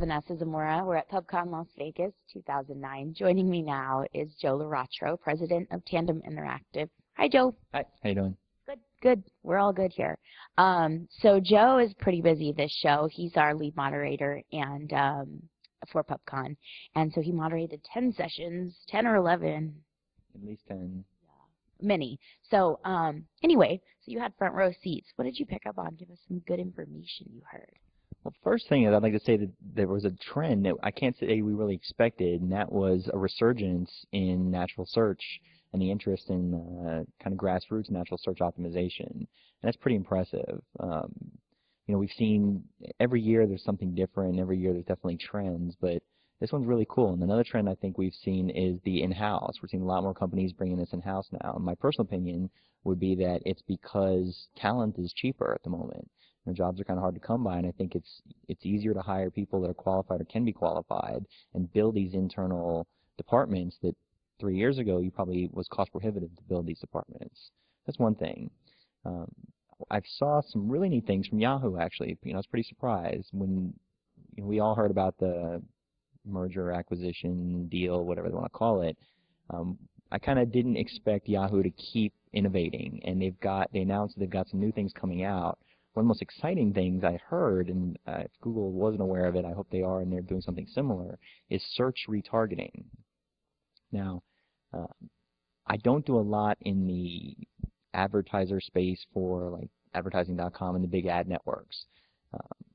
Vanessa Zamora. We're at PubCon Las Vegas 2009. Joining me now is Joe Laratro, president of Tandem Interactive. Hi, Joe. Hi. How you doing? Good, good. We're all good here. So Joe is pretty busy this show. He's our lead moderator and for PubCon. And so he moderated 10 sessions, 10 or 11. At least 10. Many. So anyway, so you had front row seats. What did you pick up on? Give us some good information you heard. Well, first thing is I'd like to say that there was a trend that I can't say we really expected, and that was a resurgence in natural search and the interest in kind of grassroots natural search optimization. And that's pretty impressive. You know, we've seen every year there's something different. Every year there's definitely trends, but this one's really cool. And another trend I think we've seen is the in-house. We're seeing a lot more companies bringing this in-house now. And my personal opinion would be that it's because talent is cheaper at the moment. You know, jobs are kind of hard to come by, and I think it's easier to hire people that are qualified or can be qualified and build these internal departments that 3 years ago you probably was cost prohibitive to build these departments. That's one thing. I saw some really neat things from Yahoo actually. You know, I was pretty surprised when we all heard about the merger, acquisition, deal, whatever they want to call it. I kind of didn't expect Yahoo to keep innovating, and they announced that they've got some new things coming out. One of the most exciting things I heard, and if Google wasn't aware of it, I hope they are, and they're doing something similar, is search retargeting. Now, I don't do a lot in the advertiser space for like advertising.com and the big ad networks.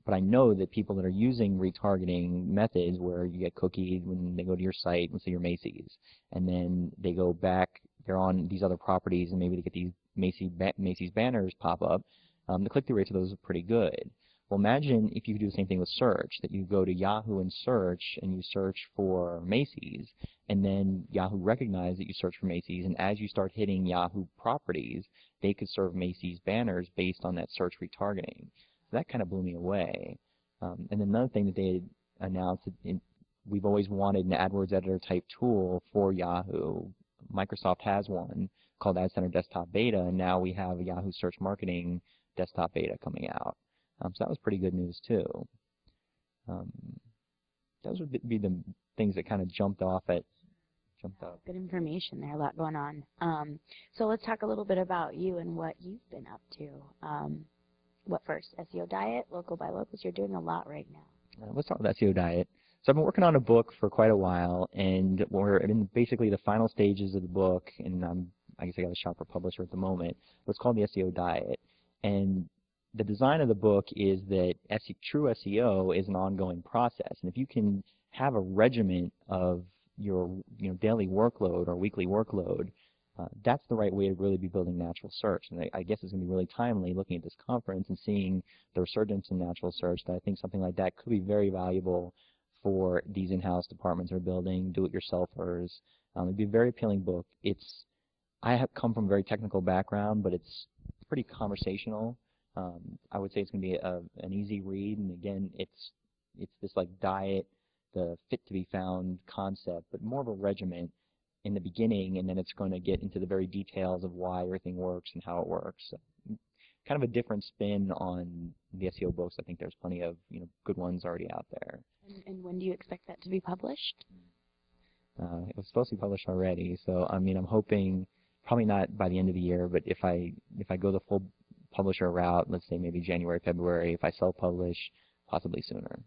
But I know that people that are using retargeting methods where you get cookies when they go to your site, let's say your Macy's, and then they go back, they're on these other properties, and maybe they get these Macy's banners pop up, the click-through rates of those are pretty good. Well, imagine if you could do the same thing with search, that you go to Yahoo and search, and you search for Macy's, and then Yahoo recognizes that you search for Macy's, and as you start hitting Yahoo properties, they could serve Macy's banners based on that search retargeting. That kind of blew me away. And then another thing that they announced, we've always wanted an AdWords editor type tool for Yahoo. Microsoft has one called Ad Center Desktop Beta, and now we have a Yahoo Search Marketing Desktop Beta coming out. So that was pretty good news too. Those would be the things that kind of jumped up. Good information there, a lot going on. So let's talk a little bit about you and what you've been up to. What first? SEO diet, local by locals. You're doing a lot right now. Let's talk about SEO diet. So I've been working on a book for quite a while, and we're in basically the final stages of the book, and I guess I got a shop for publisher at the moment. It's called the SEO diet, and the design of the book is that true SEO is an ongoing process, and if you can have a regiment of your daily workload or weekly workload, that's the right way to really be building natural search. And I guess it's going to be really timely looking at this conference and seeing the resurgence in natural search, that I think something like that could be very valuable for these in-house departments that are building, do-it-yourselfers. It'd be a very appealing book. I have come from a very technical background, but it's pretty conversational. I would say it's going to be an easy read, and again, it's this like diet, the fit-to-be-found concept, but more of a regiment in the beginning, and then it's going to get into the very details of why everything works and how it works. So, kind of a different spin on the SEO books. I think there's plenty of good ones already out there. And when do you expect that to be published? It was supposed to be published already, so I mean I'm hoping probably not by the end of the year, but if I go the full publisher route, let's say maybe January, February, if I self-publish, possibly sooner.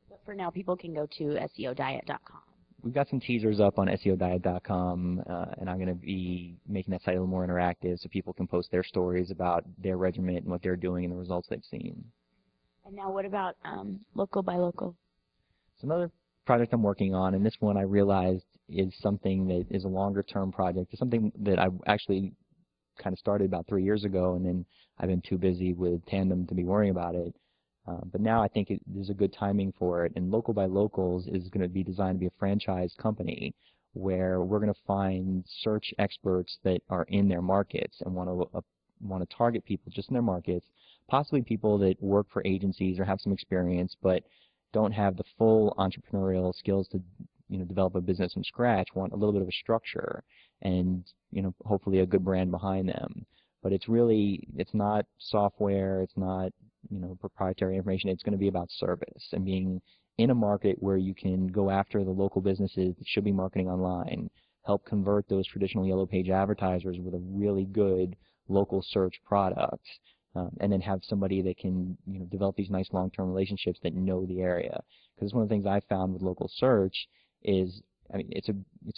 But for now, people can go to SEOdiet.com. We've got some teasers up on SEOdiet.com, and I'm going to be making that site a little more interactive so people can post their stories about their regiment and what they're doing and the results they've seen. And now what about local by local? It's another project I'm working on, and this one I realized is something that is a longer-term project. It's something that I actually kind of started about 3 years ago, and then I've been too busy with Tandem to be worrying about it. But now I think there's a good timing for it, and Local by Locals is going to be designed to be a franchise company where we're going to find search experts that are in their markets and want to target people just in their markets, possibly people that work for agencies or have some experience but don't have the full entrepreneurial skills to develop a business from scratch, want a little bit of a structure and hopefully a good brand behind them. But it's not software, it's not proprietary information. It's going to be about service and being in a market where you can go after the local businesses that should be marketing online, help convert those traditional yellow page advertisers with a really good local search product, and then have somebody that can develop these nice long-term relationships that know the area. Because one of the things I found with local search is, I mean, it's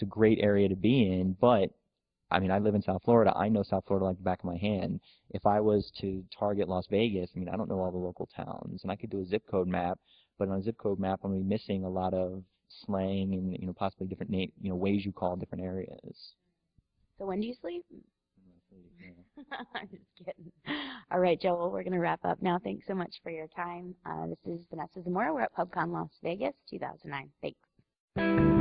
a great area to be in, but I mean, I live in South Florida. I know South Florida like the back of my hand. If I was to target Las Vegas, I mean, I don't know all the local towns, and I could do a zip code map, but on a zip code map, I'm going to be missing a lot of slang and possibly different ways you call different areas. So when do you sleep? I'm just kidding. All right, Joe, well, we're going to wrap up now. Thanks so much for your time. This is Vanessa Zamora. We're at PubCon Las Vegas 2009. Thanks.